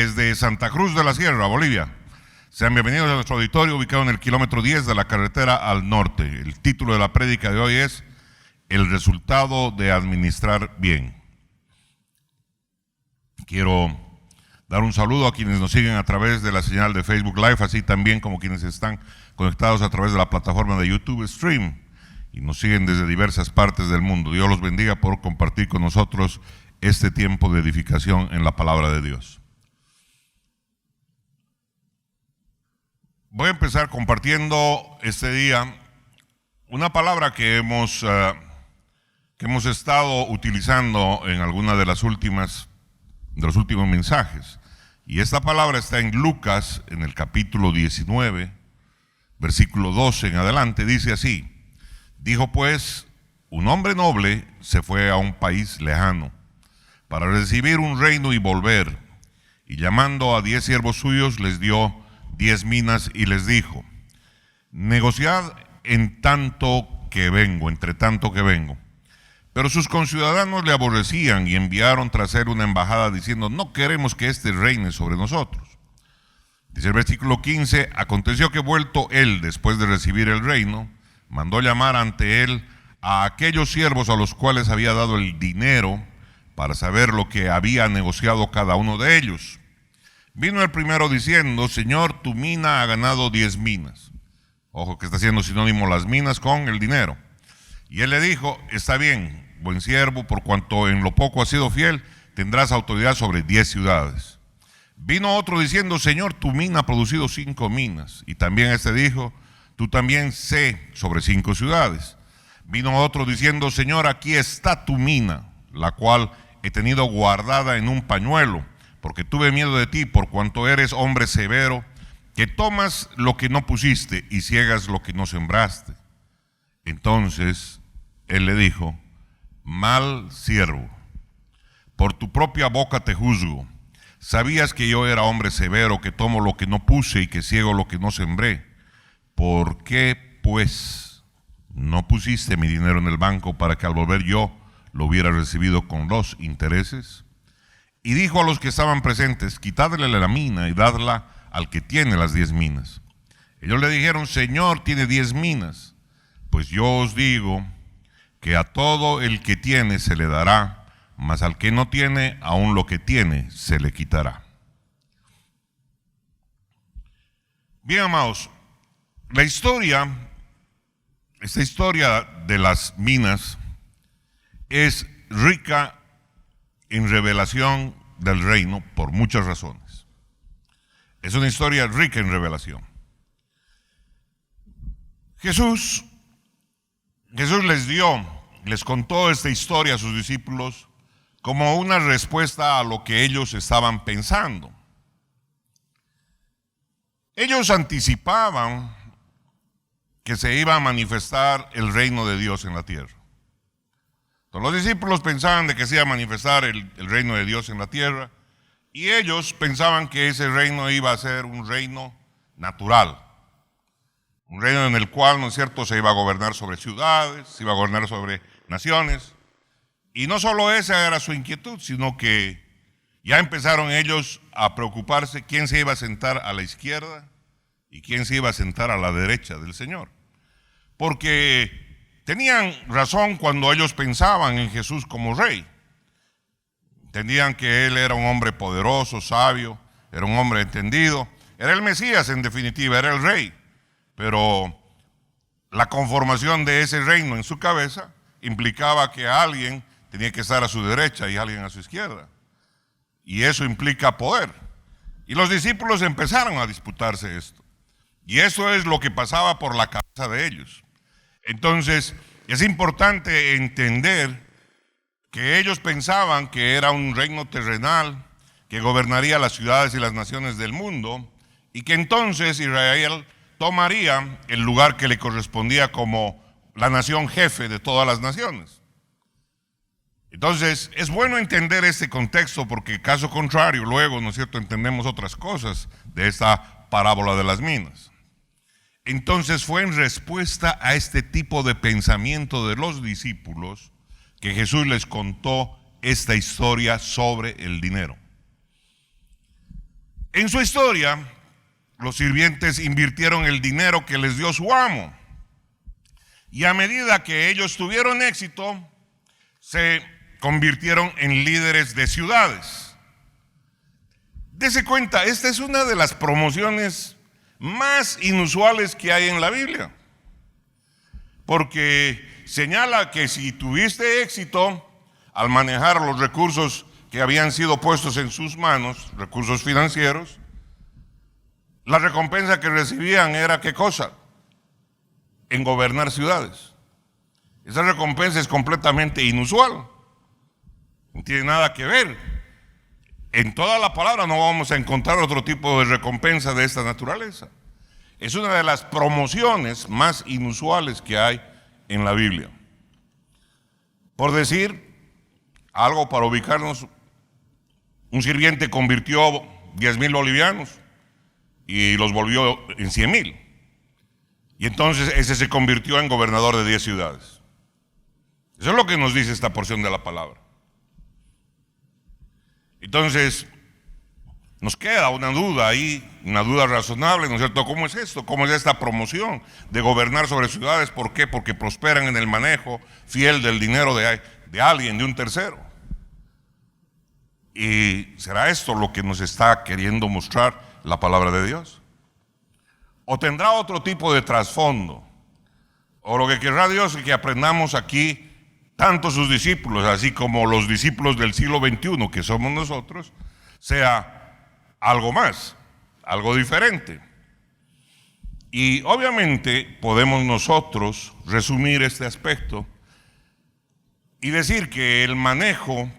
desde Santa Cruz de la Sierra, Bolivia. Sean bienvenidos a nuestro auditorio ubicado en el kilómetro 10 de la carretera al norte. El título de la prédica de hoy es El resultado de administrar bien. Quiero dar un saludo a quienes nos siguen a través de la señal de Facebook Live, así también como quienes están conectados a través de la plataforma de YouTube Stream y nos siguen desde diversas partes del mundo. Dios los bendiga por compartir con nosotros este tiempo de edificación en la palabra de Dios. Voy a empezar compartiendo este día una palabra que hemos estado utilizando en alguna de los últimos mensajes. Y esta palabra está en Lucas, en el capítulo 19, versículo 12 en adelante. Dice así: dijo pues, un hombre noble se fue a un país lejano para recibir un reino y volver. Y llamando a 10 siervos suyos, les dio 10 minas y les dijo: negociad entre tanto que vengo. Pero sus conciudadanos le aborrecían y enviaron tras él una embajada diciendo: no queremos que éste reine sobre nosotros. Dice el versículo 15: aconteció que vuelto él después de recibir el reino, mandó llamar ante él a aquellos siervos a los cuales había dado el dinero para saber lo que había negociado cada uno de ellos. Vino el primero diciendo: Señor, tu mina ha ganado 10 minas. Ojo que está haciendo sinónimo las minas con el dinero. Y él le dijo: está bien, buen siervo, por cuanto en lo poco has sido fiel, tendrás autoridad sobre 10 ciudades. Vino otro diciendo: Señor, tu mina ha producido 5 minas. Y también este dijo: tú también sé sobre 5 ciudades. Vino otro diciendo: Señor, aquí está tu mina, la cual he tenido guardada en un pañuelo, porque tuve miedo de ti, por cuanto eres hombre severo, que tomas lo que no pusiste y ciegas lo que no sembraste. Entonces él le dijo: mal siervo, por tu propia boca te juzgo. Sabías que yo era hombre severo, que tomo lo que no puse y que ciego lo que no sembré. ¿Por qué, pues, no pusiste mi dinero en el banco para que al volver yo lo hubiera recibido con los intereses? Y dijo a los que estaban presentes: quitadle la mina y dadla al que tiene las 10 minas. Ellos le dijeron: Señor, tiene 10 minas. Pues yo os digo que a todo el que tiene se le dará, mas al que no tiene, aún lo que tiene se le quitará. Bien, amados, esta historia de las minas es rica en revelación del reino por muchas razones. Es una historia rica en revelación. Jesús les contó esta historia a sus discípulos como una respuesta a lo que ellos estaban pensando. Ellos anticipaban que se iba a manifestar el reino de Dios en la tierra. Entonces, los discípulos pensaban de que se iba a manifestar el reino de Dios en la tierra, y ellos pensaban que ese reino iba a ser un reino natural. Un reino en el cual, ¿no es cierto?, se iba a gobernar sobre ciudades, se iba a gobernar sobre naciones. Y no solo esa era su inquietud, sino que ya empezaron ellos a preocuparse quién se iba a sentar a la izquierda y quién se iba a sentar a la derecha del Señor. Porque tenían razón cuando ellos pensaban en Jesús como rey. Entendían que Él era un hombre poderoso, sabio, era un hombre entendido. Era el Mesías, en definitiva, era el rey. Pero la conformación de ese reino en su cabeza implicaba que alguien tenía que estar a su derecha y alguien a su izquierda. Y eso implica poder. Y los discípulos empezaron a disputarse esto. Y eso es lo que pasaba por la cabeza de ellos. Entonces, es importante entender que ellos pensaban que era un reino terrenal que gobernaría las ciudades y las naciones del mundo, y que entonces Israel tomaría el lugar que le correspondía como la nación jefe de todas las naciones. Entonces, es bueno entender este contexto, porque caso contrario, luego, ¿no es cierto?, entendemos otras cosas de esta parábola de las minas. Entonces, fue en respuesta a este tipo de pensamiento de los discípulos que Jesús les contó esta historia sobre el dinero. En su historia, los sirvientes invirtieron el dinero que les dio su amo. Y a medida que ellos tuvieron éxito, se convirtieron en líderes de ciudades. Dese cuenta, esta es una de las promociones más inusuales que hay en la Biblia. Porque señala que si tuviste éxito al manejar los recursos que habían sido puestos en sus manos, recursos financieros, la recompensa que recibían era ¿qué cosa? En gobernar ciudades. Esa recompensa es completamente inusual. No tiene nada que ver. En toda la palabra no vamos a encontrar otro tipo de recompensa de esta naturaleza. Es una de las promociones más inusuales que hay en la Biblia. Por decir algo para ubicarnos, un sirviente convirtió 10,000 bolivianos y los volvió en 100,000. Y entonces ese se convirtió en gobernador de 10 ciudades. Eso es lo que nos dice esta porción de la palabra. Entonces, nos queda una duda ahí, una duda razonable, ¿no es cierto? ¿Cómo es esto? ¿Cómo es esta promoción de gobernar sobre ciudades? ¿Por qué? Porque prosperan en el manejo fiel del dinero de alguien, de un tercero. ¿Y será esto lo que nos está queriendo mostrar la palabra de Dios? ¿O tendrá otro tipo de trasfondo? ¿O lo que querrá Dios es que aprendamos aquí, tanto sus discípulos, así como los discípulos del siglo XXI, que somos nosotros, sea algo más, algo diferente? Y obviamente podemos nosotros resumir este aspecto y decir que el manejo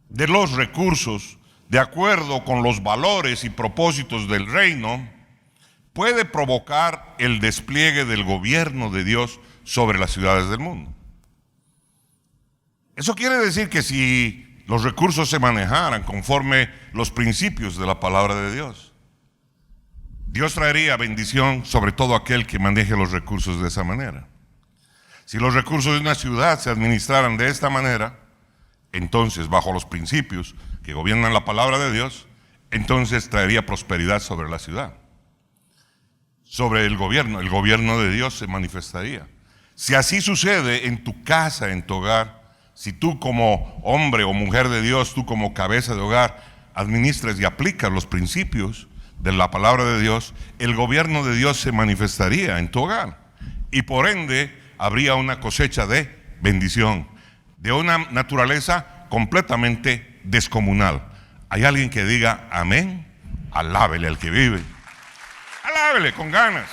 de los recursos, de acuerdo con los valores y propósitos del reino, puede provocar el despliegue del gobierno de Dios sobre las ciudades del mundo. Eso quiere decir que si los recursos se manejaran conforme los principios de la palabra de Dios, Dios traería bendición sobre todo aquel que maneje los recursos de esa manera. Si los recursos de una ciudad se administraran de esta manera, entonces bajo los principios que gobiernan la palabra de Dios, entonces traería prosperidad sobre la ciudad. Sobre el gobierno de Dios se manifestaría. Si así sucede en tu casa, en tu hogar, si tú como hombre o mujer de Dios, tú como cabeza de hogar, administras y aplicas los principios de la palabra de Dios, el gobierno de Dios se manifestaría en tu hogar. Y por ende, habría una cosecha de bendición, de una naturaleza completamente descomunal. ¿Hay alguien que diga amén? Alábele al que vive. Alábele con ganas.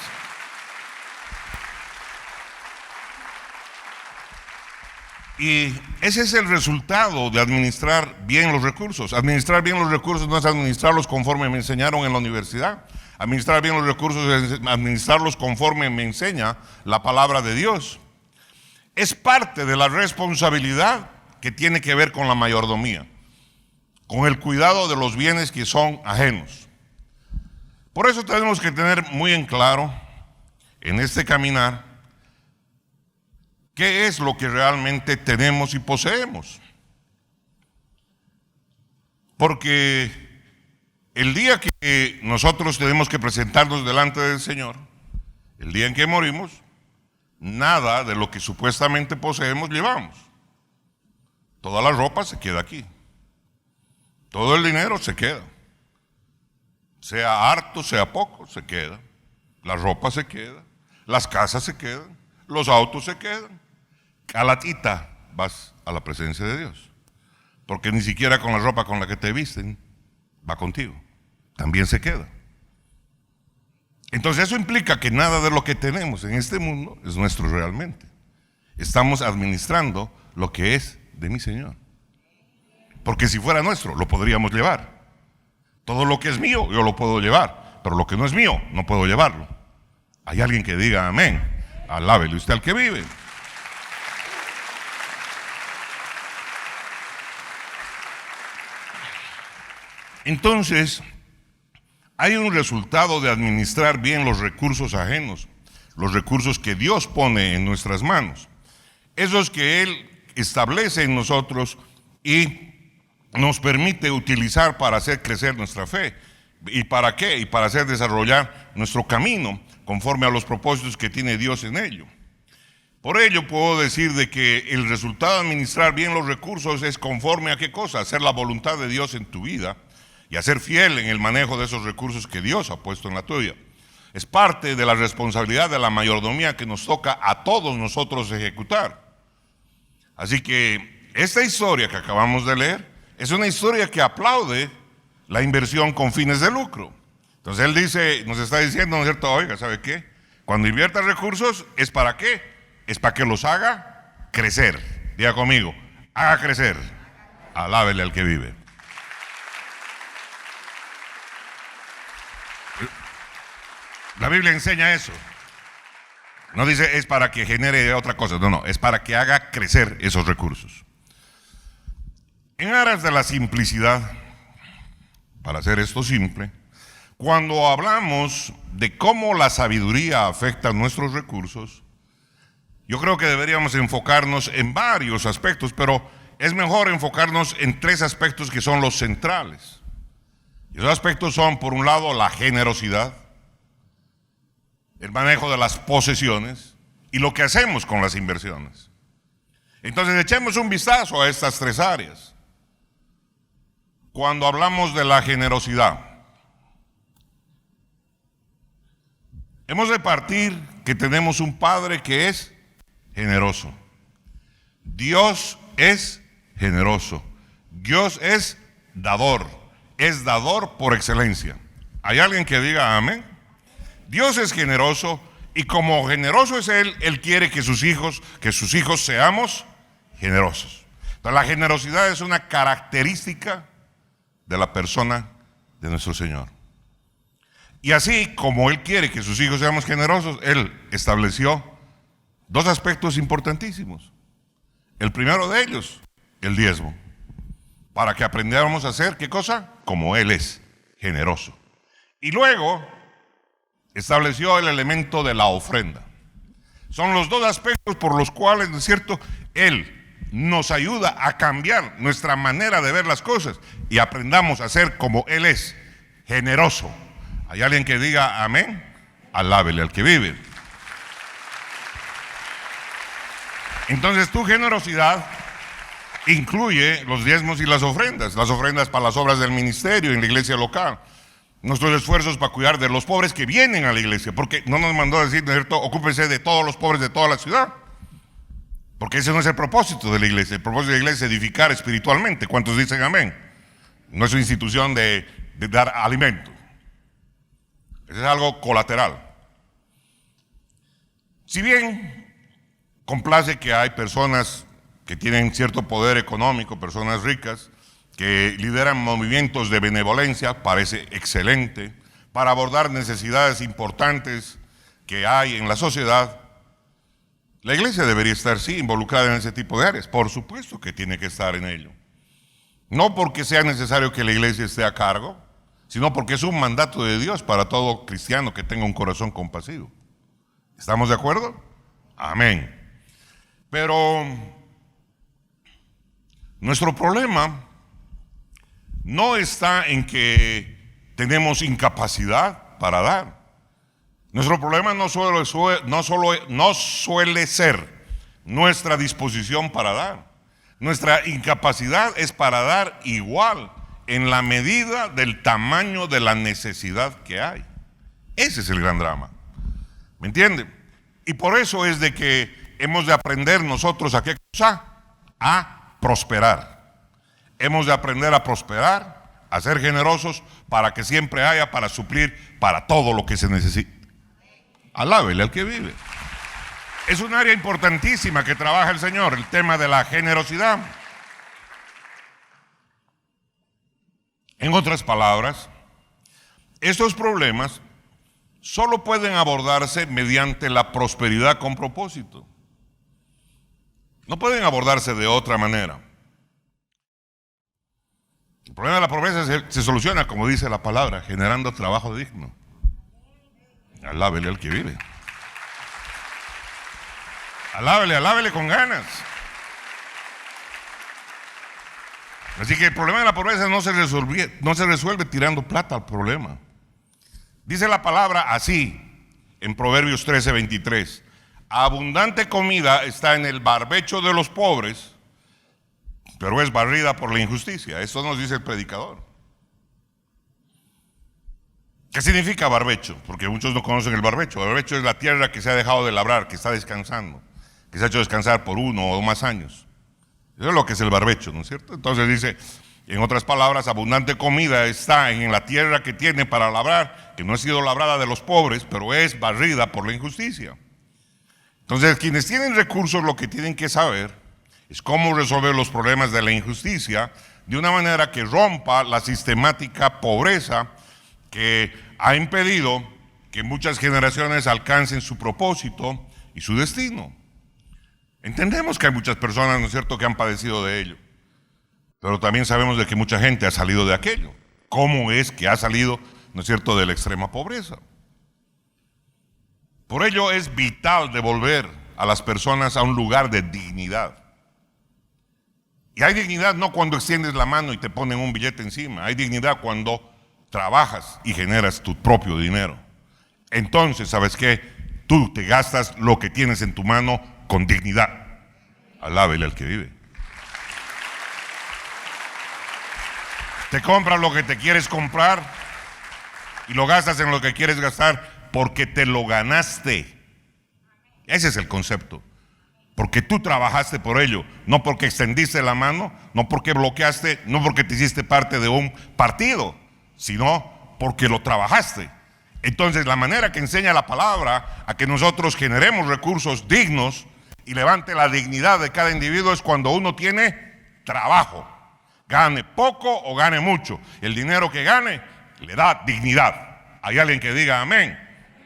Y ese es el resultado de administrar bien los recursos. Administrar bien los recursos no es administrarlos conforme me enseñaron en la universidad. Administrar bien los recursos es administrarlos conforme me enseña la palabra de Dios. Es parte de la responsabilidad que tiene que ver con la mayordomía, con el cuidado de los bienes que son ajenos. Por eso tenemos que tener muy en claro en este caminar qué es lo que realmente tenemos y poseemos. Porque el día que nosotros tenemos que presentarnos delante del Señor, el día en que morimos, nada de lo que supuestamente poseemos llevamos. Toda la ropa se queda aquí. Todo el dinero se queda. Sea harto, sea poco, se queda. La ropa se queda. Las casas se quedan. Los autos se quedan. Calatita vas a la presencia de Dios. Porque ni siquiera con la ropa con la que te visten va contigo. También se queda. Entonces eso implica que nada de lo que tenemos en este mundo es nuestro realmente. Estamos administrando lo que es de mi Señor. Porque si fuera nuestro, lo podríamos llevar. Todo lo que es mío, yo lo puedo llevar. Pero lo que no es mío, no puedo llevarlo. Hay alguien que diga amén. Alábele usted al que vive. Entonces, hay un resultado de administrar bien los recursos ajenos, los recursos que Dios pone en nuestras manos, esos que Él establece en nosotros y nos permite utilizar para hacer crecer nuestra fe. ¿Y para qué? Y para hacer desarrollar nuestro camino conforme a los propósitos que tiene Dios en ello. Por ello puedo decir de que el resultado de administrar bien los recursos es conforme a qué cosa, hacer la voluntad de Dios en tu vida y a ser fiel en el manejo de esos recursos que Dios ha puesto en la tuya. Es parte de la responsabilidad de la mayordomía que nos toca a todos nosotros ejecutar. Así que esta historia que acabamos de leer es una historia que aplaude la inversión con fines de lucro. Entonces él dice, nos está diciendo, ¿no es cierto? Oiga, ¿sabe qué? Cuando inviertas recursos, ¿es para qué? Es para que los haga crecer. Diga conmigo, haga crecer. Alábele al que vive. La Biblia enseña eso. No dice es para que genere otra cosa. No, es para que haga crecer esos recursos. En aras de la simplicidad, para hacer esto simple, cuando hablamos de cómo la sabiduría afecta nuestros recursos, yo creo que deberíamos enfocarnos en varios aspectos, pero es mejor enfocarnos en 3 aspectos que son los centrales. Y esos aspectos son, por un lado, la generosidad, el manejo de las posesiones y lo que hacemos con las inversiones. Entonces echemos un vistazo a estas 3 áreas. Cuando hablamos de la generosidad, hemos de partir que tenemos un Padre que es generoso. Dios es generoso. Dios es dador por excelencia. ¿Hay alguien que diga amén? Dios es generoso y como generoso es Él quiere que sus hijos seamos generosos. Entonces, la generosidad es una característica de la persona de nuestro Señor. Y así como Él quiere que sus hijos seamos generosos, Él estableció 2 aspectos importantísimos. El primero de ellos, el diezmo, para que aprendiéramos a hacer, ¿qué cosa? Como Él es, generoso. Y luego estableció el elemento de la ofrenda. Son los 2 aspectos por los cuales, ¿no es cierto?, Él nos ayuda a cambiar nuestra manera de ver las cosas y aprendamos a ser como Él es, generoso. ¿Hay alguien que diga amén? Alábele al que vive. Entonces tu generosidad incluye los diezmos y las ofrendas para las obras del ministerio en la iglesia local, nuestros esfuerzos para cuidar de los pobres que vienen a la iglesia, porque no nos mandó a decir, ¿no es cierto?, ocúpense de todos los pobres de toda la ciudad, porque ese no es el propósito de la iglesia. El propósito de la iglesia es edificar espiritualmente. ¿Cuántos dicen amén? No es una institución de dar alimento. Eso es algo colateral. Si bien complace que hay personas que tienen cierto poder económico, personas ricas, que lideran movimientos de benevolencia, parece excelente, para abordar necesidades importantes que hay en la sociedad, la iglesia debería estar, sí, involucrada en ese tipo de áreas. Por supuesto que tiene que estar en ello. No porque sea necesario que la iglesia esté a cargo, sino porque es un mandato de Dios para todo cristiano que tenga un corazón compasivo. ¿Estamos de acuerdo? Amén. Pero nuestro problema no está en que tenemos incapacidad para dar. Nuestro problema no suele ser nuestra disposición para dar. Nuestra incapacidad es para dar igual en la medida del tamaño de la necesidad que hay. Ese es el gran drama. ¿Me entiende? Y por eso es de que hemos de aprender nosotros ¿a qué cosa? A prosperar. Hemos de aprender a prosperar, a ser generosos para que siempre haya para suplir para todo lo que se necesite. Alábele al que vive. Es un área importantísima que trabaja el Señor, el tema de la generosidad. En otras palabras, estos problemas solo pueden abordarse mediante la prosperidad con propósito. No pueden abordarse de otra manera. El problema de la pobreza se soluciona, como dice la palabra, generando trabajo digno. Alábele al que vive. Alábele con ganas. Así que el problema de la pobreza no se resuelve tirando plata al problema. Dice la palabra así en Proverbios 13:23: abundante comida está en el barbecho de los pobres, pero es barrida por la injusticia. Esto nos dice el predicador. ¿Qué significa barbecho? Porque muchos no conocen el barbecho. El barbecho es la tierra que se ha dejado de labrar, que está descansando, que se ha hecho descansar por 1 o más años. Eso es lo que es el barbecho, ¿no es cierto? Entonces dice, en otras palabras, abundante comida está en la tierra que tiene para labrar, que no ha sido labrada de los pobres, pero es barrida por la injusticia. Entonces, quienes tienen recursos lo que tienen que saber es cómo resolver los problemas de la injusticia de una manera que rompa la sistemática pobreza que ha impedido que muchas generaciones alcancen su propósito y su destino. Entendemos que hay muchas personas, ¿no es cierto?, que han padecido de ello, pero también sabemos de que mucha gente ha salido de aquello. ¿Cómo es que ha salido, ¿no es cierto?, de la extrema pobreza? Por ello es vital devolver a las personas a un lugar de dignidad. Y hay dignidad no cuando extiendes la mano y te ponen un billete encima. Hay dignidad cuando trabajas y generas tu propio dinero. Entonces, ¿sabes qué? Tú te gastas lo que tienes en tu mano con dignidad. Alábele al que vive. Te compras lo que te quieres comprar y lo gastas en lo que quieres gastar porque te lo ganaste. Ese es el concepto. Porque tú trabajaste por ello, no porque extendiste la mano, no porque bloqueaste, no porque te hiciste parte de un partido, sino porque lo trabajaste. Entonces, la manera que enseña la palabra a que nosotros generemos recursos dignos y levante la dignidad de cada individuo es cuando uno tiene trabajo. Gane poco o gane mucho. El dinero que gane le da dignidad. Hay alguien que diga amén.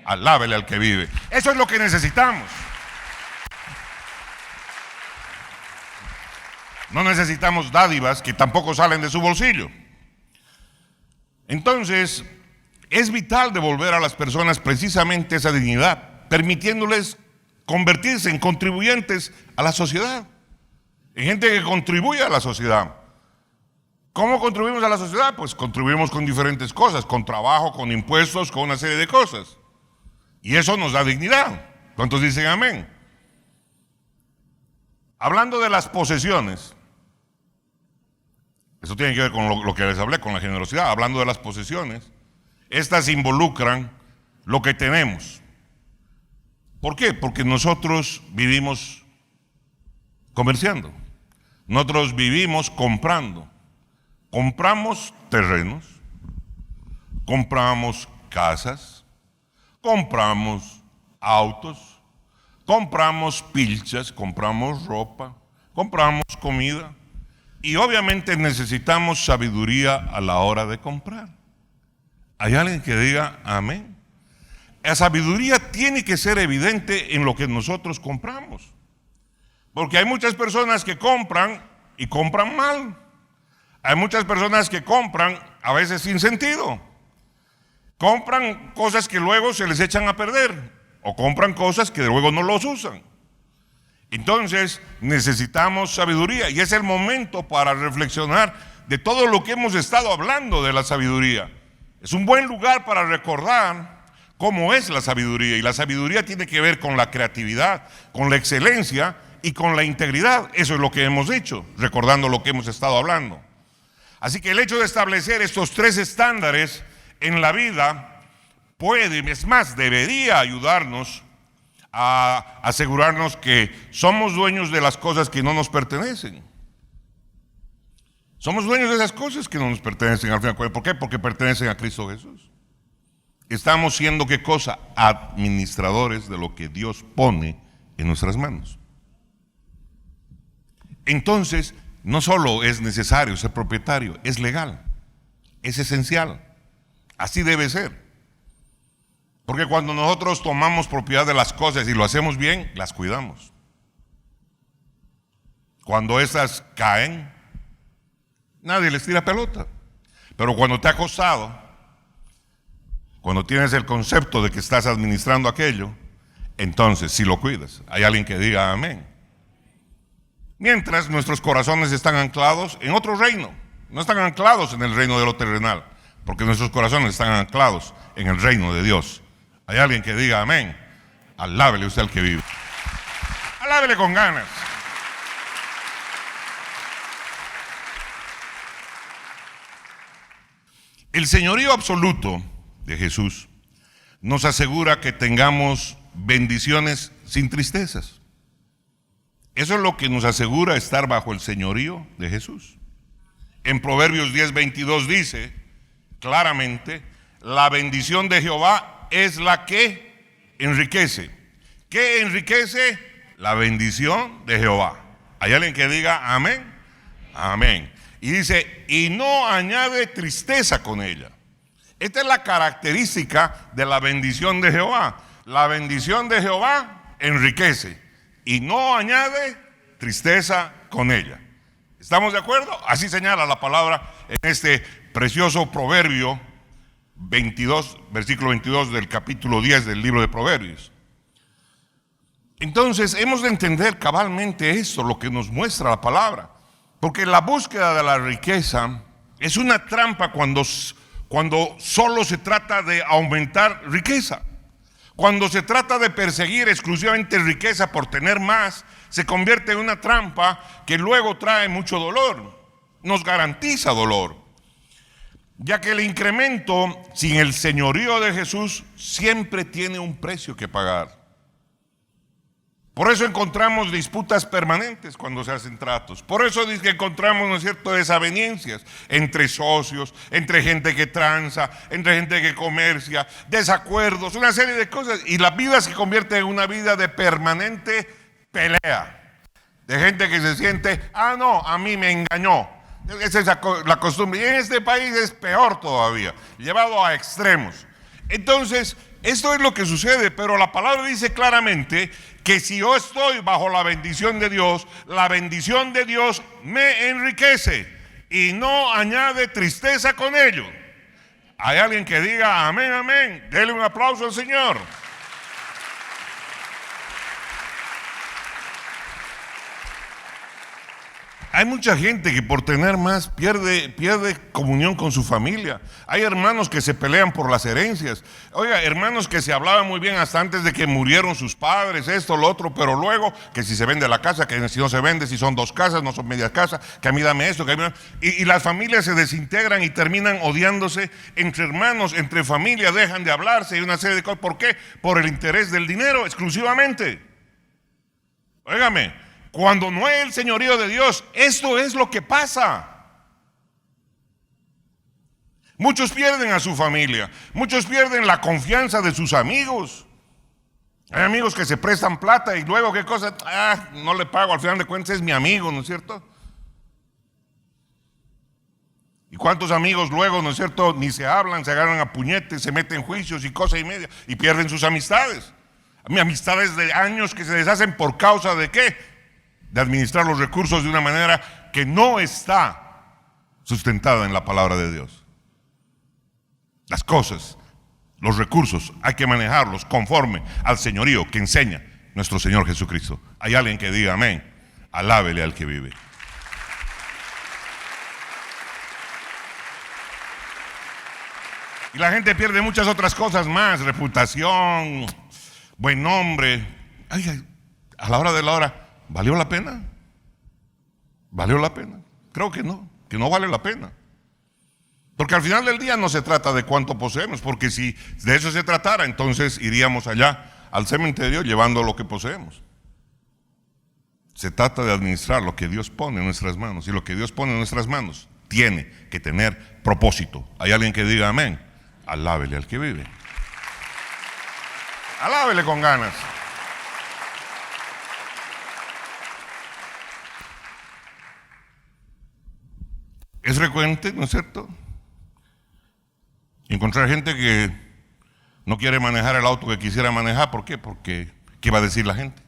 Alábele al que vive. Eso es lo que necesitamos. No necesitamos dádivas que tampoco salen de su bolsillo. Entonces, es vital devolver a las personas precisamente esa dignidad, permitiéndoles convertirse en contribuyentes a la sociedad, en gente que contribuye a la sociedad. ¿Cómo contribuimos a la sociedad? Pues contribuimos con diferentes cosas, con trabajo, con impuestos, con una serie de cosas. Y eso nos da dignidad. ¿Cuántos dicen amén? Hablando de las posesiones, eso tiene que ver con lo que les hablé, con la generosidad. Hablando de las posesiones, estas involucran lo que tenemos. ¿Por qué? Porque nosotros vivimos comerciando. Nosotros vivimos comprando. Compramos terrenos, compramos casas, compramos autos, compramos pilchas, compramos ropa, compramos comida. Y obviamente necesitamos sabiduría a la hora de comprar. ¿Hay alguien que diga amén? La sabiduría tiene que ser evidente en lo que nosotros compramos. Porque hay muchas personas que compran y compran mal. Hay muchas personas que compran a veces sin sentido. Compran cosas que luego se les echan a perder. O compran cosas que luego no los usan. Entonces necesitamos sabiduría y es el momento para reflexionar de todo lo que hemos estado hablando de la sabiduría. Es un buen lugar para recordar cómo es la sabiduría, y la sabiduría tiene que ver con la creatividad, con la excelencia y con la integridad. Eso es lo que hemos dicho, recordando lo que hemos estado hablando. Así que el hecho de establecer estos 3 estándares en la vida puede, es más, debería ayudarnos a asegurarnos que somos dueños de las cosas que no nos pertenecen. Somos dueños de esas cosas que no nos pertenecen al final. ¿Por qué? Porque pertenecen a Cristo Jesús. Estamos siendo, ¿qué cosa? Administradores de lo que Dios pone en nuestras manos. Entonces, no solo es necesario ser propietario, es legal, es esencial. Así debe ser. Porque cuando nosotros tomamos propiedad de las cosas y lo hacemos bien, las cuidamos. Cuando esas caen, nadie les tira pelota. Pero cuando te ha costado, cuando tienes el concepto de que estás administrando aquello, entonces sí lo cuidas. Hay alguien que diga amén. Mientras nuestros corazones están anclados en otro reino. No están anclados en el reino de lo terrenal, porque nuestros corazones están anclados en el reino de Dios. Hay alguien que diga amén. Alábele usted al que vive. Alábele con ganas. El señorío absoluto de Jesús nos asegura que tengamos bendiciones sin tristezas. Eso es lo que nos asegura estar bajo el señorío de Jesús. En Proverbios 10:22 dice claramente: la bendición de Jehová es la que enriquece. ¿Qué enriquece? La bendición de Jehová. ¿Hay alguien que diga amén? Amén. Y dice, y no añade tristeza con ella. Esta es la característica de la bendición de Jehová. La bendición de Jehová enriquece y no añade tristeza con ella. ¿Estamos de acuerdo? Así señala la palabra en este precioso Proverbio 22, versículo 22 del capítulo 10 del libro de Proverbios. Entonces hemos de entender cabalmente esto, lo que nos muestra la palabra. Porque la búsqueda de la riqueza es una trampa cuando solo se trata de aumentar riqueza. Cuando se trata de perseguir exclusivamente riqueza por tener más, se convierte en una trampa que luego trae mucho dolor, nos garantiza dolor. Ya que el incremento sin el señorío de Jesús siempre tiene un precio que pagar. Por eso encontramos disputas permanentes cuando se hacen tratos. Por eso es que encontramos, ¿no es cierto?, desavenencias entre socios, entre gente que tranza, entre gente que comercia, desacuerdos, una serie de cosas. Y la vida se convierte en una vida de permanente pelea. De gente que se siente, no, a mí me engañó. Esa es la costumbre. Y en este país es peor todavía, llevado a extremos. Entonces, esto es lo que sucede, pero la palabra dice claramente que si yo estoy bajo la bendición de Dios me enriquece y no añade tristeza con ello. Hay alguien que diga amén, amén. Dele un aplauso al Señor. Hay mucha gente que por tener más pierde comunión con su familia. Hay hermanos que se pelean por las herencias. Oiga, hermanos que se hablaban muy bien hasta antes de que murieron sus padres, esto, lo otro, pero luego que si se vende la casa, que si no se vende, si son dos casas, no son medias casas, que a mí dame esto, que a mí y las familias se desintegran y terminan odiándose entre hermanos, entre familias, dejan de hablarse y una serie de cosas. ¿Por qué? Por el interés del dinero exclusivamente. Óigame. Cuando no es el señorío de Dios, esto es lo que pasa. Muchos pierden a su familia, muchos pierden la confianza de sus amigos. Hay amigos que se prestan plata y luego qué cosa, no le pago, al final de cuentas es mi amigo, ¿no es cierto? ¿Y cuántos amigos luego, ¿no es cierto?, ni se hablan, se agarran a puñetes, se meten en juicios y cosa y media y pierden sus amistades? Amistades de años que se deshacen por causa de ¿qué? De administrar los recursos de una manera que no está sustentada en la palabra de Dios. Las cosas, los recursos, hay que manejarlos conforme al señorío que enseña nuestro Señor Jesucristo. Hay alguien que diga amén. Alábele al que vive. Y la gente pierde muchas otras cosas más: reputación, buen nombre. Ay, a la hora de la hora, ¿valió la pena? ¿Valió la pena? Creo que no vale la pena. Porque al final del día no se trata de cuánto poseemos, porque si de eso se tratara, entonces iríamos allá al cementerio llevando lo que poseemos. Se trata de administrar lo que Dios pone en nuestras manos, y lo que Dios pone en nuestras manos tiene que tener propósito. ¿Hay alguien que diga amén? Alábele al que vive. Alábele con ganas. Es frecuente, ¿no es cierto?, encontrar gente que no quiere manejar el auto que quisiera manejar. ¿Por qué? Porque ¿qué va a decir la gente?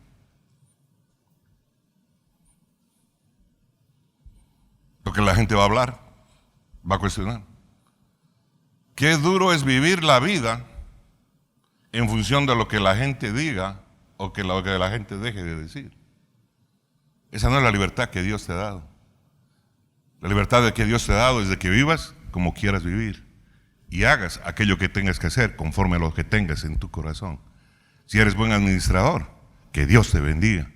Lo que la gente va a hablar, va a cuestionar. Qué duro es vivir la vida en función de lo que la gente diga o que lo que la gente deje de decir. Esa no es la libertad que Dios te ha dado. La libertad de que Dios te ha dado es de que vivas como quieras vivir y hagas aquello que tengas que hacer conforme a lo que tengas en tu corazón. Si eres buen administrador, que Dios te bendiga.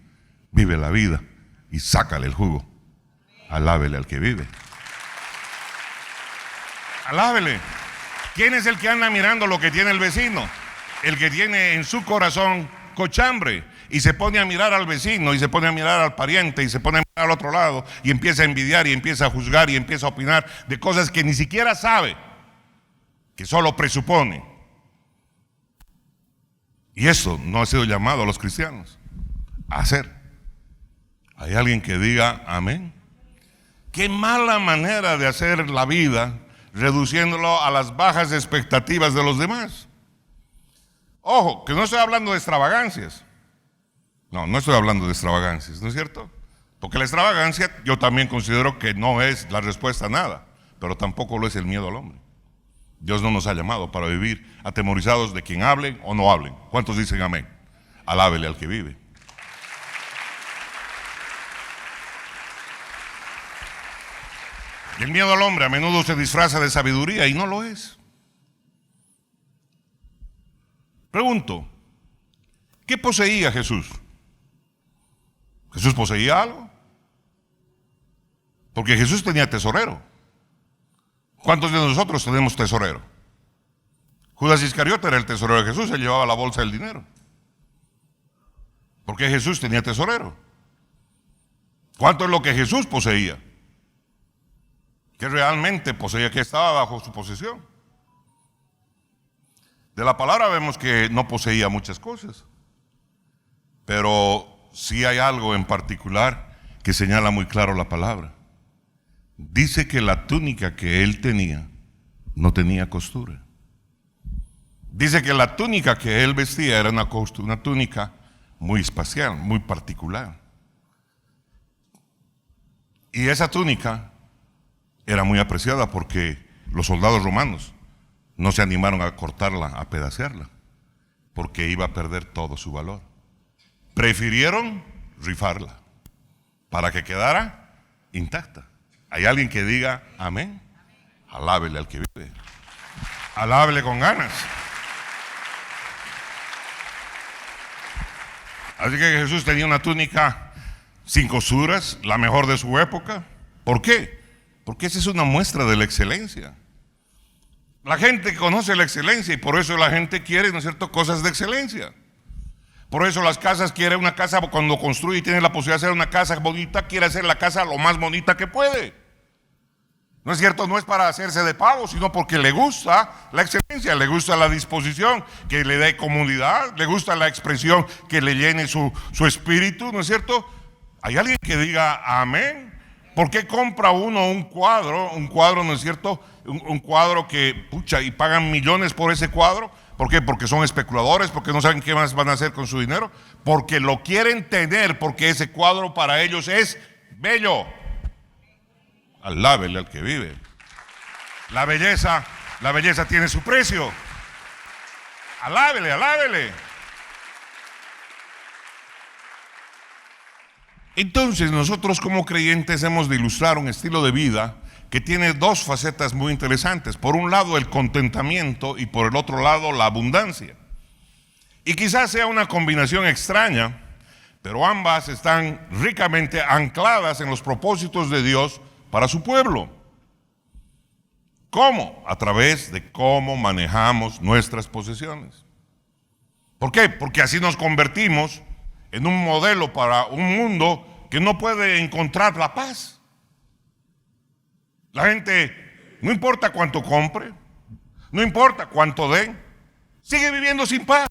Vive la vida y sácale el jugo. Alábele al que vive. Alábele. ¿Quién es el que anda mirando lo que tiene el vecino? El que tiene en su corazón cochambre y se pone a mirar al vecino y se pone a mirar al pariente y se pone a mirar al otro lado y empieza a envidiar y empieza a juzgar y empieza a opinar de cosas que ni siquiera sabe, que solo presupone. Y eso no ha sido llamado a los cristianos a hacer. ¿Hay alguien que diga amén? Qué mala manera de hacer la vida, reduciéndolo a las bajas expectativas de los demás. Ojo, que no estoy hablando de extravagancias. No estoy hablando de extravagancias, ¿no es cierto? Porque la extravagancia yo también considero que no es la respuesta a nada, pero tampoco lo es el miedo al hombre. Dios no nos ha llamado para vivir atemorizados de quien hablen o no hablen. ¿Cuántos dicen amén? Alábele al que vive. El miedo al hombre a menudo se disfraza de sabiduría y no lo es. Pregunto, ¿qué poseía Jesús? ¿Jesús poseía algo? Porque Jesús tenía tesorero. ¿Cuántos de nosotros tenemos tesorero? Judas Iscariote era el tesorero de Jesús, él llevaba la bolsa del dinero. Porque Jesús tenía tesorero. ¿Cuánto es lo que Jesús poseía? Que realmente poseía, que estaba bajo su posesión. De la palabra vemos que no poseía muchas cosas, pero sí hay algo en particular que señala muy claro la palabra. Dice que la túnica que él tenía no tenía costura. Dice que la túnica que él vestía era una túnica muy espacial, muy particular. Y esa túnica era muy apreciada porque los soldados romanos no se animaron a cortarla, a pedacearla, porque iba a perder todo su valor. Prefirieron rifarla para que quedara intacta. ¿Hay alguien que diga amén? Alábele al que vive. Alábele con ganas. Así que Jesús tenía una túnica sin costuras, la mejor de su época. ¿Por qué? Porque esa es una muestra de la excelencia. La gente conoce la excelencia y por eso la gente quiere, ¿no es cierto?, cosas de excelencia. Por eso las casas, quiere una casa, cuando construye y tiene la posibilidad de hacer una casa bonita, quiere hacer la casa lo más bonita que puede. ¿No es cierto? No es para hacerse de pavo, sino porque le gusta la excelencia, le gusta la disposición que le dé comodidad, le gusta la expresión que le llene su espíritu, ¿no es cierto? ¿Hay alguien que diga amén? ¿Por qué compra uno un cuadro, ¿no es cierto? Un cuadro que, pucha, y pagan millones por ese cuadro? ¿Por qué? Porque son especuladores, porque no saben qué más van a hacer con su dinero, porque lo quieren tener, porque ese cuadro para ellos es bello. Alábele al que vive. La belleza tiene su precio. Alábele, alábele. Entonces nosotros como creyentes hemos de ilustrar un estilo de vida que tiene dos facetas muy interesantes. Por un lado el contentamiento y por el otro lado la abundancia. Y quizás sea una combinación extraña, pero ambas están ricamente ancladas en los propósitos de Dios para su pueblo. ¿Cómo? A través de cómo manejamos nuestras posesiones. ¿Por qué? Porque así nos convertimos en un modelo para un mundo que no puede encontrar la paz. La gente, no importa cuánto compre, no importa cuánto den, sigue viviendo sin paz.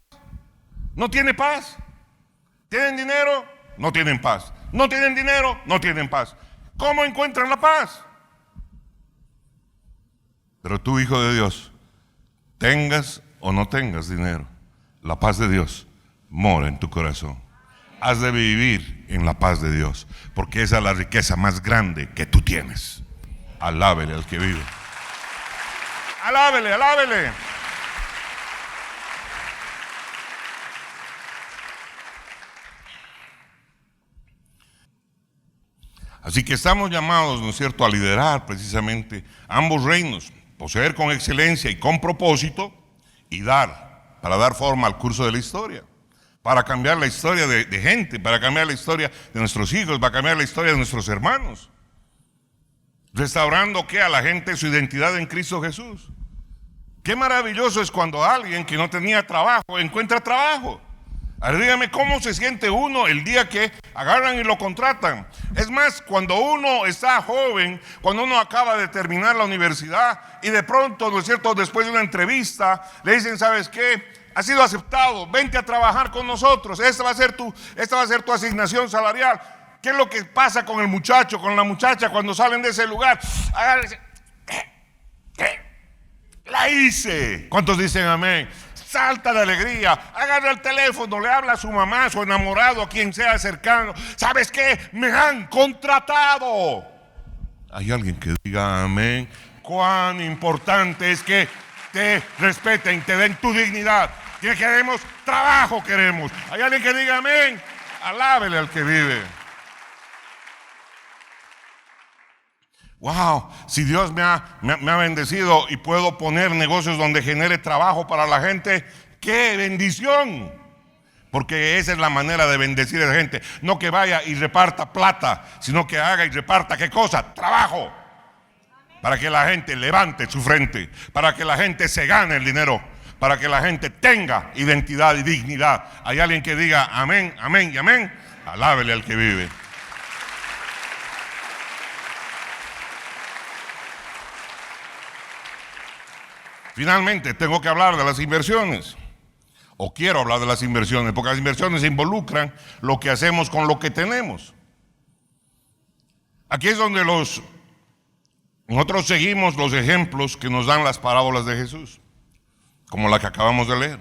No tiene paz. ¿Tienen dinero? No tienen paz. ¿No tienen dinero? No tienen paz. ¿Cómo encuentran la paz? Pero tú, hijo de Dios, tengas o no tengas dinero, la paz de Dios mora en tu corazón. Has de vivir en la paz de Dios, porque esa es la riqueza más grande que tú tienes. Alábele al que vive. Alábele, alábele. Así que estamos llamados, ¿no es cierto?, a liderar precisamente ambos reinos, poseer con excelencia y con propósito, y para dar forma al curso de la historia, para cambiar la historia de gente, para cambiar la historia de nuestros hijos, para cambiar la historia de nuestros hermanos, restaurando a la gente su identidad en Cristo Jesús. Qué maravilloso es cuando alguien que no tenía trabajo encuentra trabajo. A ver, dígame cómo se siente uno el día que agarran y lo contratan. Es más, cuando uno está joven, cuando uno acaba de terminar la universidad y de pronto, ¿no es cierto?, después de una entrevista le dicen, ¿sabes qué? Has sido aceptado, vente a trabajar con nosotros, esta va a ser tu asignación salarial. ¿Qué es lo que pasa con el muchacho, con la muchacha cuando salen de ese lugar? La hice. ¿Cuántos dicen amén? Salta de alegría, agarra el teléfono, le habla a su mamá, a su enamorado, a quien sea cercano. ¿Sabes qué? Me han contratado. ¿Hay alguien que diga amén? Cuán importante es que te respeten, te den tu dignidad. ¿Qué queremos? Trabajo queremos. ¿Hay alguien que diga amén? Alábele al que vive. Wow, si Dios me ha bendecido y puedo poner negocios donde genere trabajo para la gente, ¡qué bendición! Porque esa es la manera de bendecir a la gente. No que vaya y reparta plata, sino que haga y reparta, ¿qué cosa? Trabajo. Para que la gente levante su frente, para que la gente se gane el dinero, para que la gente tenga identidad y dignidad. ¿Hay alguien que diga amén, amén y amén? Alábele al que vive. Finalmente, tengo que hablar de las inversiones, o quiero hablar de las inversiones, porque las inversiones involucran lo que hacemos con lo que tenemos. Aquí es donde nosotros seguimos los ejemplos que nos dan las parábolas de Jesús, como la que acabamos de leer.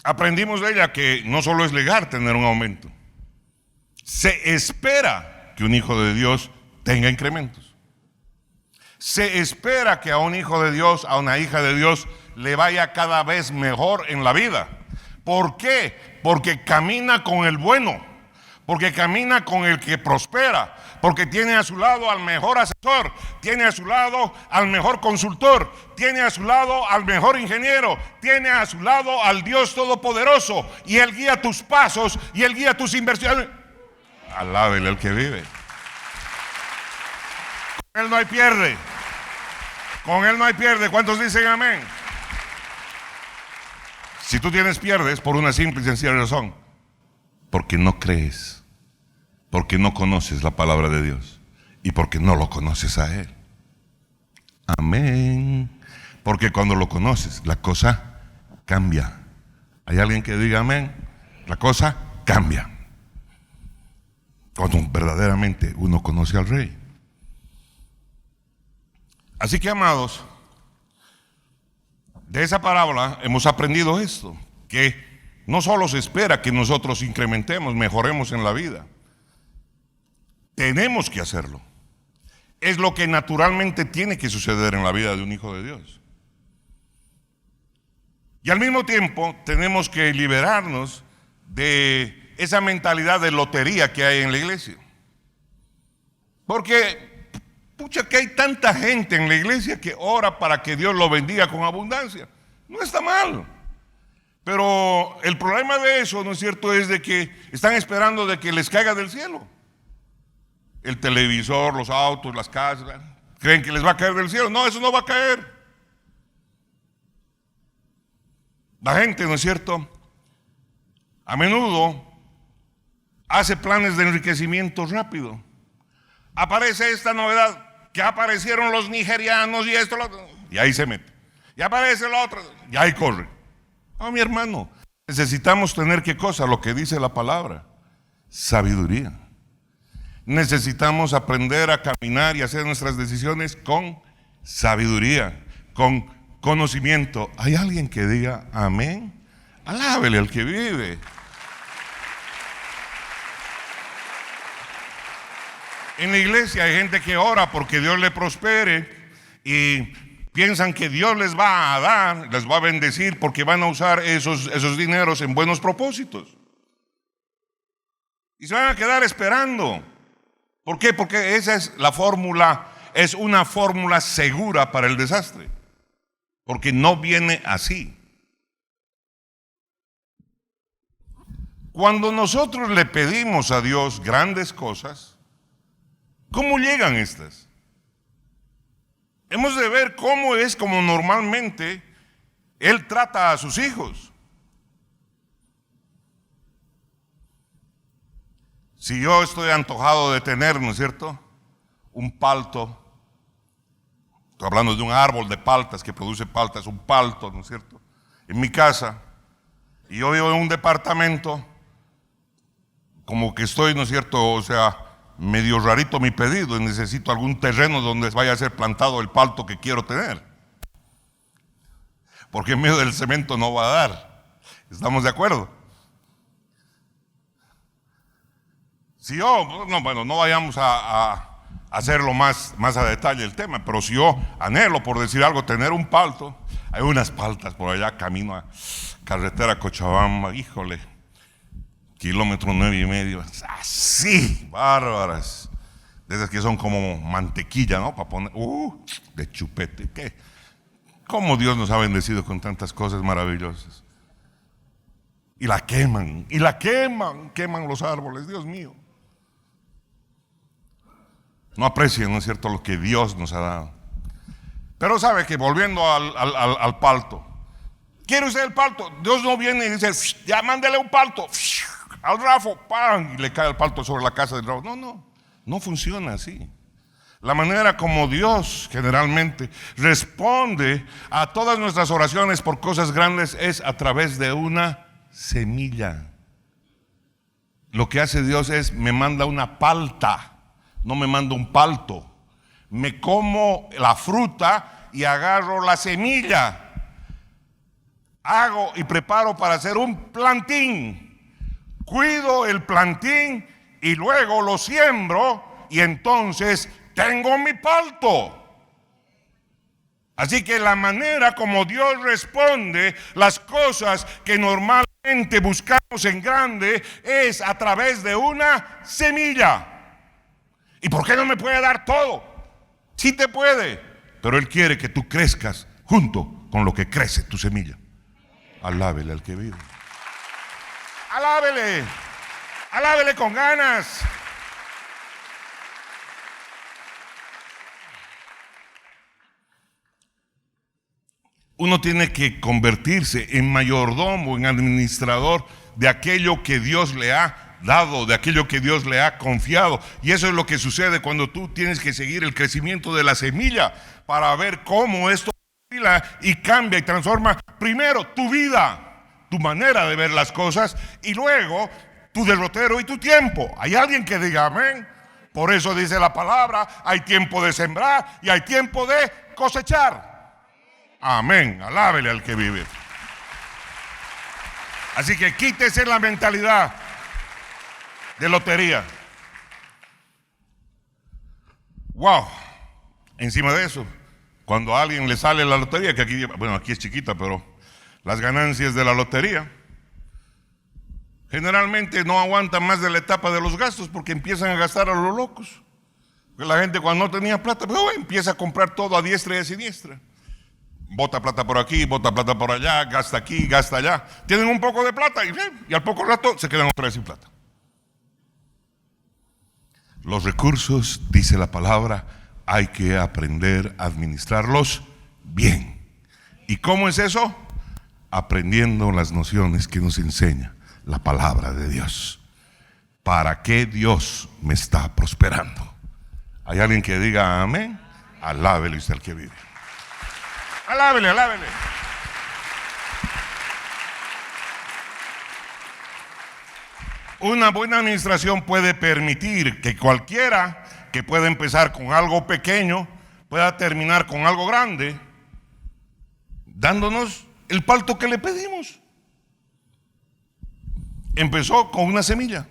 Aprendimos de ella que no solo es legal tener un aumento, se espera que un hijo de Dios tenga incrementos. Se espera que a un hijo de Dios, a una hija de Dios, le vaya cada vez mejor en la vida. ¿Por qué? Porque camina con el bueno, porque camina con el que prospera, porque tiene a su lado al mejor asesor, tiene a su lado al mejor consultor, tiene a su lado al mejor ingeniero, tiene a su lado al Dios Todopoderoso, y Él guía tus pasos y Él guía tus inversiones. Alábele al que vive. Con Él no hay pierde. Con Él no hay pierde. ¿Cuántos dicen amén? Si tú tienes pierdes por una simple y sencilla razón, porque no crees, porque no conoces la palabra de Dios y porque no lo conoces a Él. Amén. Porque cuando lo conoces, la cosa cambia. ¿Hay alguien que diga amén? La cosa cambia cuando verdaderamente uno conoce al Rey. Así que, amados, de esa parábola hemos aprendido esto, que no solo se espera que nosotros incrementemos, mejoremos en la vida, tenemos que hacerlo. Es lo que naturalmente tiene que suceder en la vida de un hijo de Dios. Y al mismo tiempo tenemos que liberarnos de esa mentalidad de lotería que hay en la iglesia. Porque pucha, que hay tanta gente en la iglesia que ora para que Dios lo bendiga con abundancia. No está mal. Pero el problema de eso, ¿no es cierto?, es de que están esperando de que les caiga del cielo. El televisor, los autos, las casas, creen que les va a caer del cielo. No, eso no va a caer. La gente, ¿no es cierto?, a menudo hace planes de enriquecimiento rápido. Aparece esta novedad, que aparecieron los nigerianos y esto, y ahí se mete. Y aparece lo otro, y ahí corre. No, mi hermano, necesitamos tener ¿qué cosa? Lo que dice la palabra, sabiduría. Necesitamos aprender a caminar y hacer nuestras decisiones con sabiduría, con conocimiento. ¿Hay alguien que diga amén? Alábele al que vive. En la iglesia hay gente que ora porque Dios le prospere y piensan que Dios les va a dar, les va a bendecir porque van a usar esos dineros en buenos propósitos. Y se van a quedar esperando. ¿Por qué? Porque esa es la fórmula, es una fórmula segura para el desastre. Porque no viene así. Cuando nosotros le pedimos a Dios grandes cosas, ¿cómo llegan estas? Hemos de ver cómo es como normalmente Él trata a sus hijos. Si yo estoy antojado de tener, ¿no es cierto?, un palto, estoy hablando de un árbol de paltas que produce paltas, un palto, ¿no es cierto?, en mi casa, y yo vivo en un departamento, como que estoy, ¿no es cierto?, o sea, medio rarito mi pedido y necesito algún terreno donde vaya a ser plantado el palto que quiero tener. Porque en medio del cemento no va a dar. ¿Estamos de acuerdo? Si yo, no vayamos a hacerlo más a detalle el tema, pero si yo anhelo, por decir algo, tener un palto, hay unas paltas por allá, camino a carretera Cochabamba, híjole, kilómetro 9.5, así, bárbaras, de esas que son como mantequilla, ¿no? Para poner, de chupete, ¿qué? ¿Cómo Dios nos ha bendecido con tantas cosas maravillosas? Y la queman, queman los árboles, Dios mío. No aprecian, ¿no es cierto?, lo que Dios nos ha dado. Pero sabe que volviendo al palto, ¿quiere usted el palto? Dios no viene y dice, ya mándele un palto al Rafo, ¡pam!, y le cae el palto sobre la casa del Rafo. No funciona así. La manera como Dios generalmente responde a todas nuestras oraciones por cosas grandes es a través de una semilla. Lo que hace Dios es, me manda una palta, no me manda un palto. Me como la fruta y agarro la semilla. Hago y preparo para hacer un plantín. Cuido el plantín y luego lo siembro y entonces tengo mi palto. Así que la manera como Dios responde las cosas que normalmente buscamos en grande es a través de una semilla. ¿Y por qué no me puede dar todo? Sí te puede, pero Él quiere que tú crezcas junto con lo que crece tu semilla. Alábele al que vive. Alábele con ganas. Uno tiene que convertirse en mayordomo, en administrador de aquello que Dios le ha dado, de aquello que Dios le ha confiado. Y eso es lo que sucede cuando tú tienes que seguir el crecimiento de la semilla para ver cómo esto y cambia y transforma primero tu vida, tu manera de ver las cosas, y luego tu derrotero y tu tiempo. ¿Hay alguien que diga amén? Por eso dice la palabra, hay tiempo de sembrar y hay tiempo de cosechar. Amén, alábele al que vive. Así que quítese la mentalidad de lotería. Wow, encima de eso, cuando a alguien le sale la lotería, que aquí es chiquita, pero las ganancias de la lotería generalmente no aguantan más de la etapa de los gastos, porque empiezan a gastar a los locos. Porque la gente cuando no tenía plata, empieza a comprar todo a diestra y a siniestra. Bota plata por aquí, bota plata por allá, gasta aquí, gasta allá. Tienen un poco de plata y al poco rato se quedan otra vez sin plata. Los recursos, dice la palabra, hay que aprender a administrarlos bien. ¿Y cómo es eso? Aprendiendo las nociones que nos enseña la palabra de Dios. ¿Para qué Dios me está prosperando? ¿Hay alguien que diga amén? Alábele usted al que vive. Alábele. Una buena administración puede permitir que cualquiera que pueda empezar con algo pequeño pueda terminar con algo grande, dándonos el palto que le pedimos. Empezó con una semilla,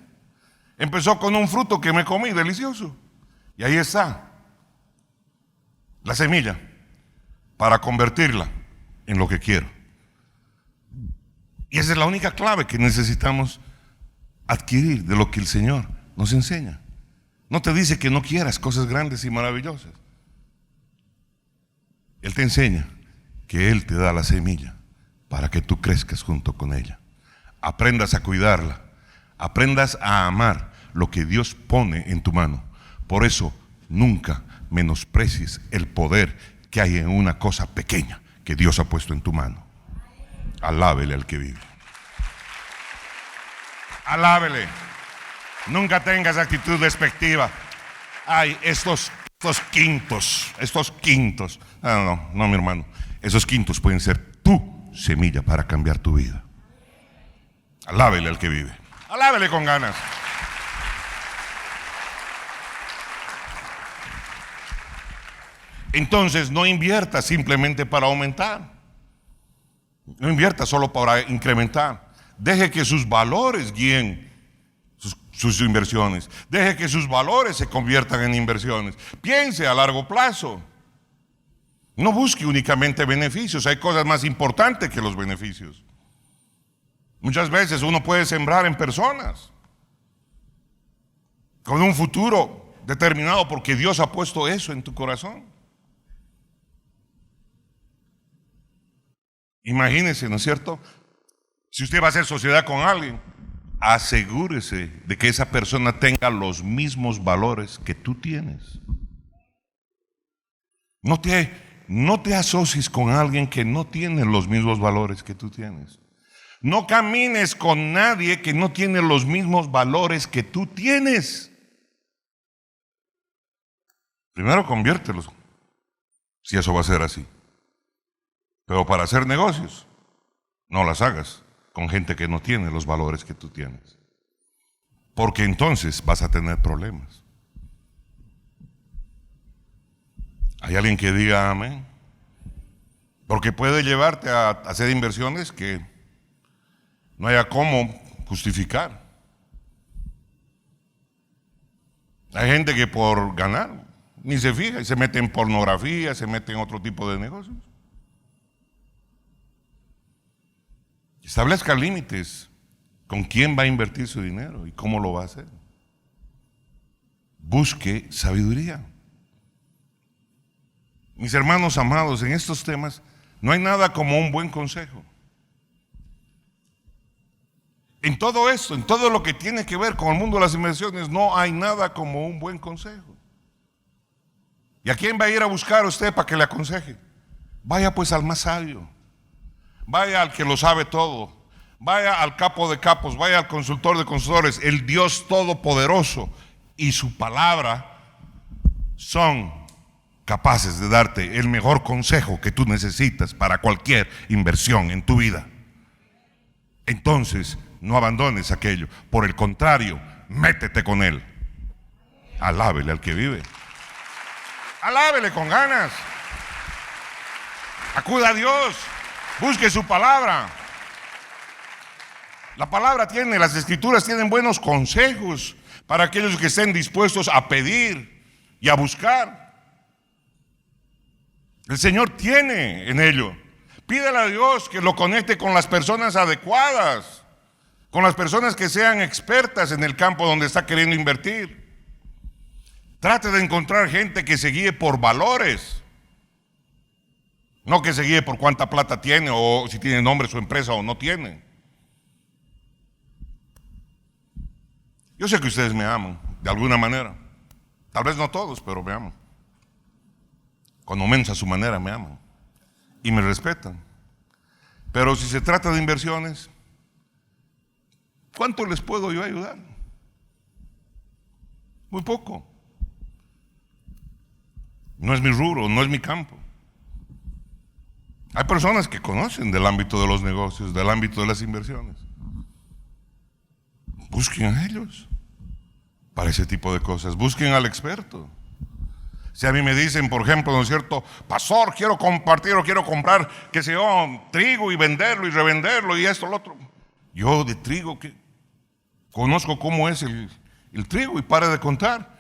empezó con un fruto que me comí delicioso, y ahí está la semilla para convertirla en lo que quiero. Y esa es la única clave que necesitamos adquirir de lo que el Señor nos enseña. No te dice que no quieras cosas grandes y maravillosas. Él te enseña que Él te da la semilla para que tú crezcas junto con ella. Aprendas a cuidarla, aprendas a amar lo que Dios pone en tu mano. Por eso, nunca menosprecies el poder que hay en una cosa pequeña que Dios ha puesto en tu mano. Alábele al que vive. Alábele. Nunca tengas actitud despectiva. Ay, estos quintos. No, mi hermano. Esos quintos pueden ser tu semilla para cambiar tu vida. Alábele al que vive. Alábele con ganas. Entonces, no invierta simplemente para aumentar. No invierta solo para incrementar. Deje que sus valores guíen sus inversiones. Deje que sus valores se conviertan en inversiones. Piense a largo plazo. No busque únicamente beneficios. Hay cosas más importantes que los beneficios. Muchas veces uno puede sembrar en personas con un futuro determinado porque Dios ha puesto eso en tu corazón. Imagínese, ¿no es cierto? Si usted va a hacer sociedad con alguien, asegúrese de que esa persona tenga los mismos valores que tú tienes. No te asocies con alguien que no tiene los mismos valores que tú tienes. No camines con nadie que no tiene los mismos valores que tú tienes. Primero conviértelos, si eso va a ser así. Pero para hacer negocios, no las hagas con gente que no tiene los valores que tú tienes. Porque entonces vas a tener problemas. ¿Hay alguien que diga amén? Porque puede llevarte a hacer inversiones que no haya cómo justificar. Hay gente que por ganar ni se fija y se mete en pornografía, se mete en otro tipo de negocios. Establezca límites con quién va a invertir su dinero y cómo lo va a hacer. Busque sabiduría. Mis hermanos amados, en estos temas no hay nada como un buen consejo. En todo esto, en todo lo que tiene que ver con el mundo de las inversiones, no hay nada como un buen consejo. ¿Y a quién va a ir a buscar usted para que le aconseje? Vaya pues al más sabio. Vaya al que lo sabe todo. Vaya al capo de capos. Vaya al consultor de consultores. El Dios Todopoderoso y su palabra son capaces de darte el mejor consejo que tú necesitas para cualquier inversión en tu vida. Entonces, no abandones aquello. Por el contrario, métete con Él. Alábele al que vive. Alábele con ganas. Acuda a Dios. Busque su palabra. La palabra tiene, las escrituras tienen buenos consejos para aquellos que estén dispuestos a pedir y a buscar. El Señor tiene en ello. Pídele a Dios que lo conecte con las personas adecuadas, con las personas que sean expertas en el campo donde está queriendo invertir. Trate de encontrar gente que se guíe por valores. No que se guíe por cuánta plata tiene o si tiene nombre su empresa o no tiene. Yo sé que ustedes me aman, de alguna manera. Tal vez no todos, pero me aman. Cuando menos a su manera me aman. Y me respetan. Pero si se trata de inversiones, ¿cuánto les puedo yo ayudar? Muy poco. No es mi rubro, no es mi campo. Hay personas que conocen del ámbito de los negocios, del ámbito de las inversiones. Busquen a ellos para ese tipo de cosas. Busquen al experto. Si a mí me dicen, por ejemplo, ¿no es cierto? Pastor, quiero compartir o quiero comprar, qué sé yo, trigo y venderlo y revenderlo y esto, lo otro. Yo de trigo, conozco cómo es el trigo y pare de contar.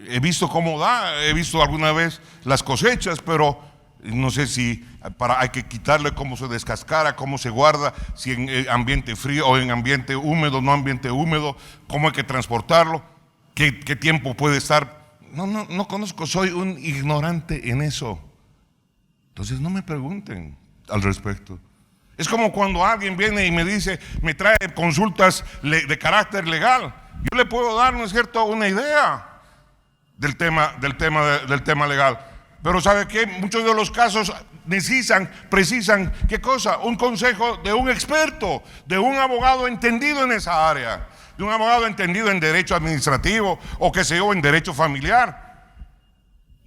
He visto cómo da, he visto alguna vez las cosechas, pero no sé si hay que quitarle cómo se descascara, cómo se guarda, si en ambiente frío o en ambiente húmedo, no ambiente húmedo, cómo hay que transportarlo. ¿Qué tiempo puede estar? No conozco, soy un ignorante en eso. Entonces no me pregunten al respecto. Es como cuando alguien viene y me dice, me trae consultas de carácter legal. Yo le puedo dar, ¿no es cierto?, una idea del tema legal. Pero ¿sabe qué? Muchos de los casos precisan, ¿qué cosa? Un consejo de un experto, de un abogado entendido en esa área, de un abogado entendido en derecho administrativo o qué sé yo, en derecho familiar.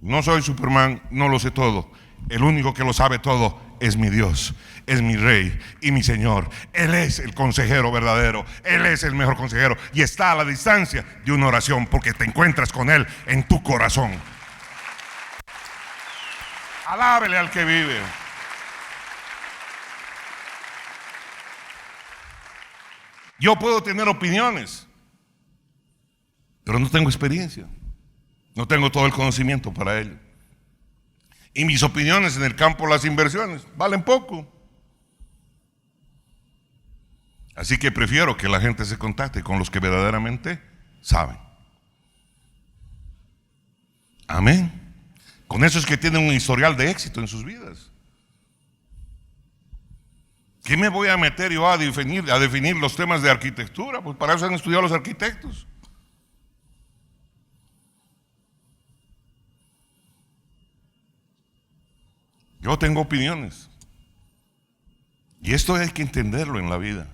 No soy Superman, no lo sé todo. El único que lo sabe todo es mi Dios, es mi Rey y mi Señor. Él es el consejero verdadero, Él es el mejor consejero y está a la distancia de una oración porque te encuentras con Él en tu corazón. Alábele al que vive. Yo puedo tener opiniones, pero no tengo experiencia. No tengo todo el conocimiento para ello. Y mis opiniones en el campo de las inversiones valen poco. Así que prefiero que la gente se contacte con los que verdaderamente saben. Amén. Con esos que tienen un historial de éxito en sus vidas. ¿Qué me voy a meter yo a definir los temas de arquitectura? Pues para eso han estudiado los arquitectos. Yo tengo opiniones. Y esto hay que entenderlo en la vida.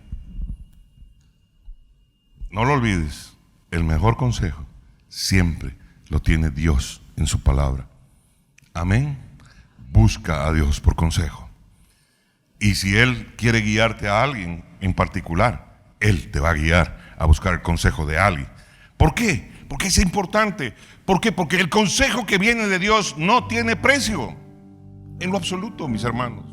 No lo olvides, el mejor consejo siempre lo tiene Dios en su palabra. Amén. Busca a Dios por consejo. Y si Él quiere guiarte a alguien en particular, Él te va a guiar a buscar el consejo de alguien. ¿Por qué? Porque es importante. ¿Por qué? Porque el consejo que viene de Dios no tiene precio. En lo absoluto, mis hermanos.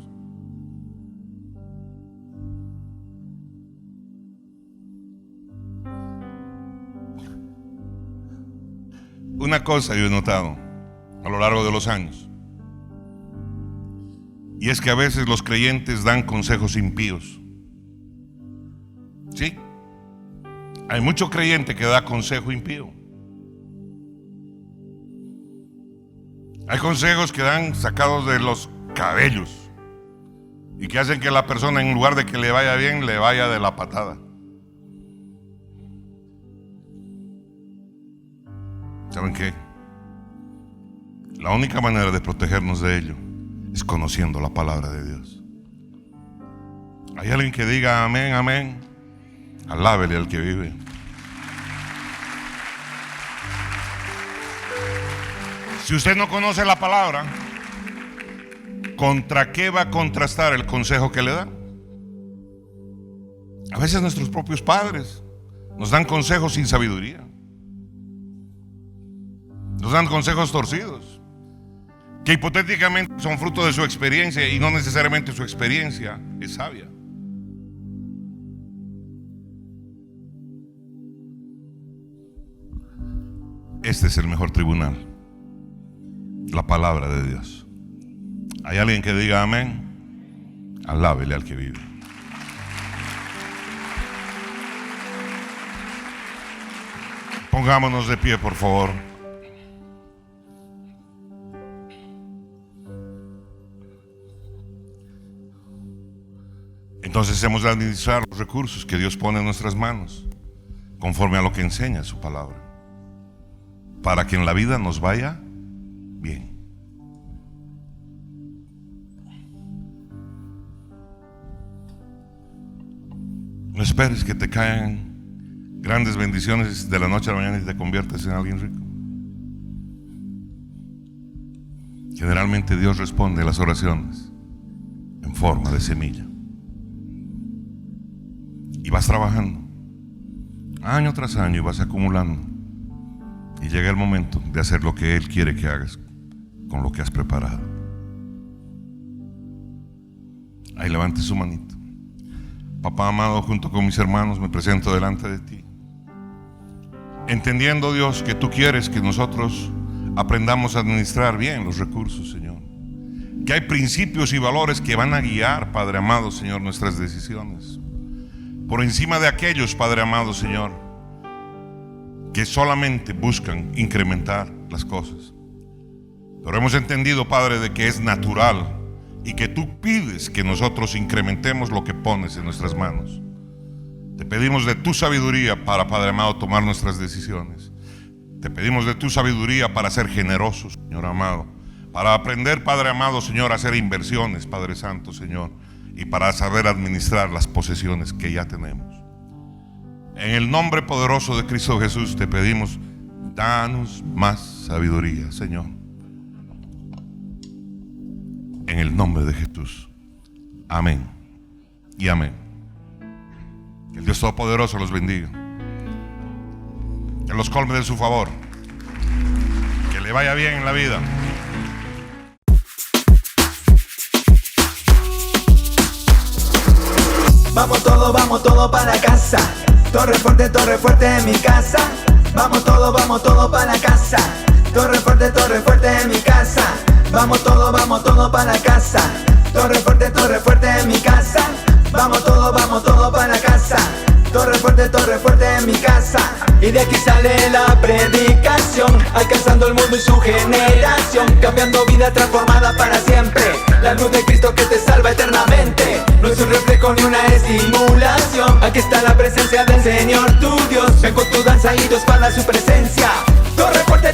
Una cosa yo he notado a lo largo de los años, y es que a veces los creyentes dan consejos impíos. ¿Sí? Hay mucho creyente que da consejo impío. Hay consejos que dan sacados de los cabellos y que hacen que la persona, en lugar de que le vaya bien, le vaya de la patada. ¿Saben qué? La única manera de protegernos de ello es conociendo la palabra de Dios. ¿Hay alguien que diga amén, amén? Alábele al que vive. Si usted no conoce la palabra, ¿contra qué va a contrastar el consejo que le da? A veces nuestros propios padres nos dan consejos sin sabiduría. Nos dan consejos torcidos, que hipotéticamente son fruto de su experiencia y no necesariamente su experiencia es sabia. Este es el mejor tribunal, la palabra de Dios. ¿Hay alguien que diga amén? Alábele al que vive. Pongámonos de pie, por favor. Entonces hemos de administrar los recursos que Dios pone en nuestras manos, conforme a lo que enseña su palabra, para que en la vida nos vaya bien. No esperes que te caigan grandes bendiciones de la noche a la mañana y te conviertes en alguien rico. Generalmente Dios responde a las oraciones en forma de semilla. Y vas trabajando año tras año y vas acumulando. Y llega el momento de hacer lo que Él quiere que hagas con lo que has preparado. Ahí levante su manito. Papá amado, junto con mis hermanos me presento delante de ti, entendiendo, Dios, que tú quieres que nosotros aprendamos a administrar bien los recursos, Señor. Que hay principios y valores que van a guiar, Padre amado, Señor, nuestras decisiones. Por encima de aquellos, Padre amado, Señor, que solamente buscan incrementar las cosas. Pero hemos entendido, Padre, de que es natural y que tú pides que nosotros incrementemos lo que pones en nuestras manos. Te pedimos de tu sabiduría para, Padre amado, tomar nuestras decisiones. Te pedimos de tu sabiduría para ser generosos, Señor amado, para aprender, Padre amado, Señor, a hacer inversiones, Padre Santo, Señor, y para saber administrar las posesiones que ya tenemos. En el nombre poderoso de Cristo Jesús te pedimos, danos más sabiduría, Señor. En el nombre de Jesús. Amén y amén. Que el Dios Todopoderoso los bendiga. Que los colme de su favor. Que le vaya bien en la vida. Vamos todo para casa. Torre fuerte en mi casa. Vamos todo para casa. Torre fuerte en mi casa. Vamos todo para casa. Torre fuerte en mi casa. Vamos todo para casa. Torre fuerte en mi casa. Y de aquí sale la predicación, alcanzando el mundo y su generación, cambiando vida transformada para siempre. La luz de Cristo que te salva eternamente. No es un reflejo ni una estimulación. Aquí está la presencia del Señor tu Dios. Ven con tu danza y tu espada a su presencia. Torre fuerte